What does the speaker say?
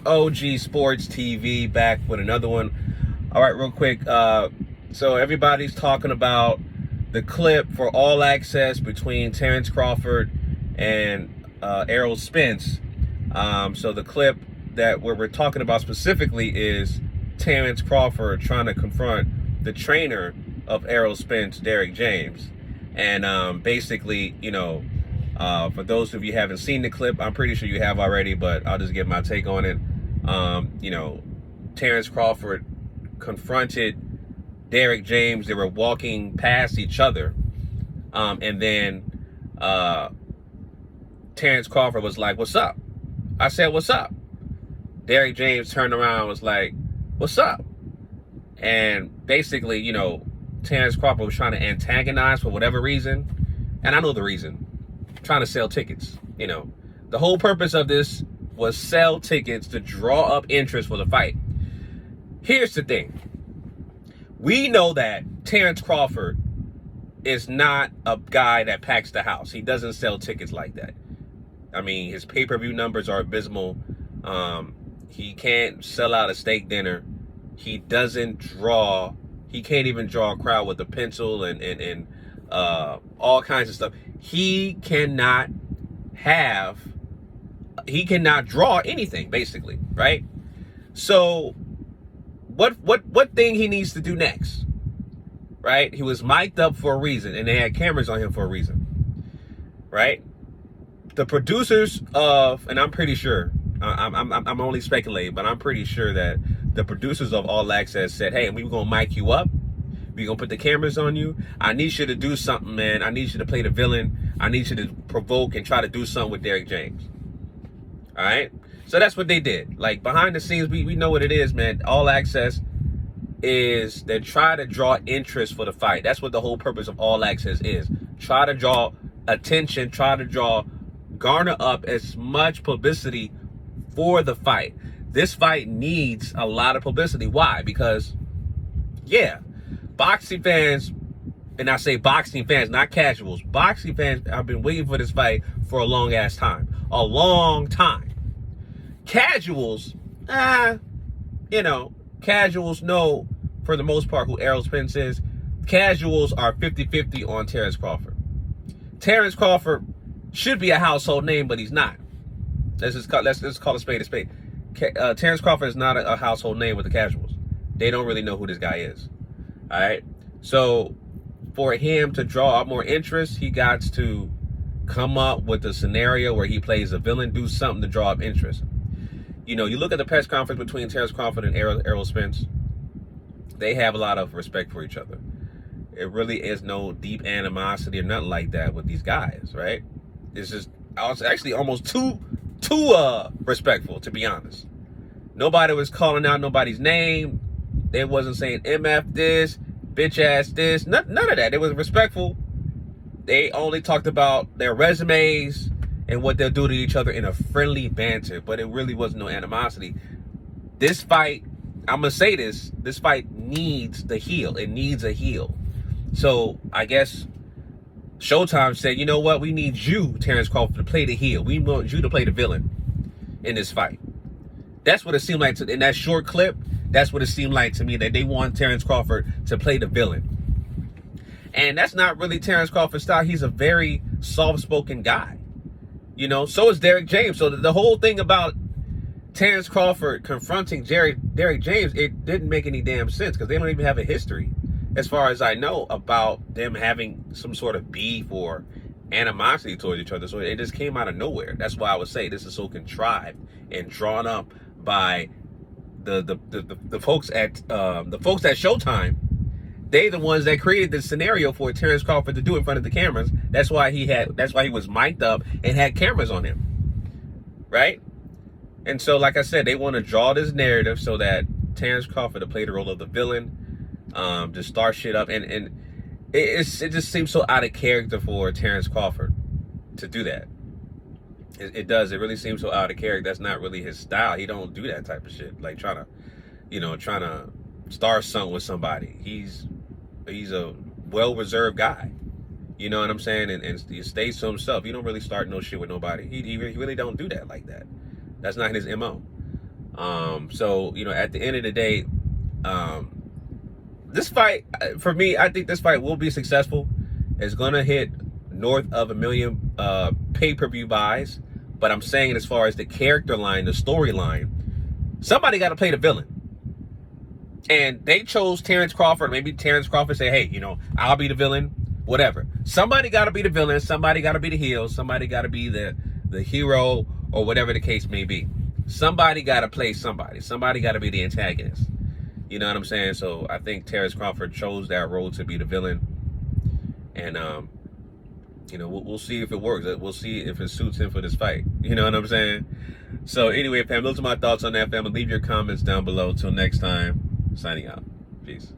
OG Sports TV back with another one. All right, real quick. So everybody's talking about the clip for All Access between Terence Crawford and Errol Spence. So the clip that we're talking about specifically is Terence Crawford trying to confront the trainer of Errol Spence, Derek James. And basically, for those of you who haven't seen the clip, I'm pretty sure you have already, but I'll just give my take on it. Terence Crawford confronted Derek James. They were walking past each other. And then Terence Crawford was like, "What's up?" I said, "What's up?" Derek James turned around and was like, "What's up?" And basically, Terence Crawford was trying to antagonize for whatever reason. And I know the reason. Trying to sell tickets. The whole purpose of this was sell tickets to draw up interest for the fight. Here's the thing. We know that Terence Crawford is not a guy that packs the house. He doesn't sell tickets like that. I mean, his pay-per-view numbers are abysmal. He can't sell out a steak dinner. He can't even draw a crowd with a pencil and all kinds of stuff. He cannot draw anything, basically, right? So what thing he needs to do next, right? He was mic'd up for a reason, and they had cameras on him for a reason, right? The producers of, and I'm pretty sure, I'm only speculating, but I'm pretty sure that the producers of All Access said, "Hey, we're gonna mic you up. We're gonna put the cameras on you. I need you to do something, man. I need you to play the villain. I need you to provoke and try to do something with Derek James." All right? So that's what they did. Like, behind the scenes, we know what it is, man. All Access is they try to draw interest for the fight. That's what the whole purpose of All Access is. Try to draw attention, garner up as much publicity for the fight. This fight needs a lot of publicity. Why? Because, boxing fans, and I say boxing fans, not casuals, boxing fans have been waiting for this fight for a long ass time. A long time. Casuals, casuals know for the most part who Errol Spence is. Casuals are 50-50 on Terence Crawford. Terence Crawford should be a household name, but he's not. Let's call a spade a spade. Terence Crawford is not a household name with the casuals. They don't really know who this guy is. All right. So for him to draw up more interest, he got to come up with a scenario where he plays a villain, do something to draw up interest. You look at the press conference between Terence Crawford and Errol Spence. They have a lot of respect for each other. It really is no deep animosity or nothing like that with these guys, right? It's just, I was actually almost too respectful, to be honest. Nobody was calling out nobody's name. They wasn't saying MF this, bitch ass this, none of that. They was respectful. They only talked about their resumes and what they'll do to each other in a friendly banter, but it really was no animosity. This fight, I'm gonna say this fight needs the heel. It needs a heel. So I guess Showtime said, "You know what? We need you, Terence Crawford, to play the heel. We want you to play the villain in this fight." That's what it seemed like in that short clip. That's what it seemed like to me, that they want Terence Crawford to play the villain. And that's not really Terence Crawford's style. He's a very soft-spoken guy. So is Derek James. So the whole thing about Terence Crawford confronting Derek James, it didn't make any damn sense because they don't even have a history, as far as I know, about them having some sort of beef or animosity towards each other. So it just came out of nowhere. That's why I would say this is so contrived and drawn up by the folks at Showtime. They the ones that created the scenario for Terence Crawford to do in front of the cameras. That's why he was mic'd up and had cameras on him, right? And so, like I said, they want to draw this narrative so that Terence Crawford to play the role of the villain, to start shit up, and it just seems so out of character for Terence Crawford to do that. It does. It really seems so out of character. That's not really his style. He don't do that type of shit. Like trying to star something with somebody. He's a well-reserved guy. You know what I'm saying? And he stays to himself. He don't really start no shit with nobody. He really don't do that like that. That's not his MO. So, you know, at the end of the day, this fight, for me, I think this fight will be successful. It's going to hit north of 1 million pay-per-view buys. But I'm saying, as far as the character line, the storyline, somebody got to play the villain. And they chose Terence Crawford. Maybe Terence Crawford say, hey, you know, I'll be the villain, whatever. Somebody got to be the villain. Somebody got to be the heel. Somebody got to be the hero, or whatever the case may be. Somebody got to play somebody. Somebody got to be the antagonist. You know what I'm saying? So I think Terence Crawford chose that role to be the villain. And, you know, we'll see if it works. We'll see if it suits him for this fight. You know what I'm saying? So anyway, fam, those are my thoughts on that, fam. Leave your comments down below. Till next time, signing out. Peace.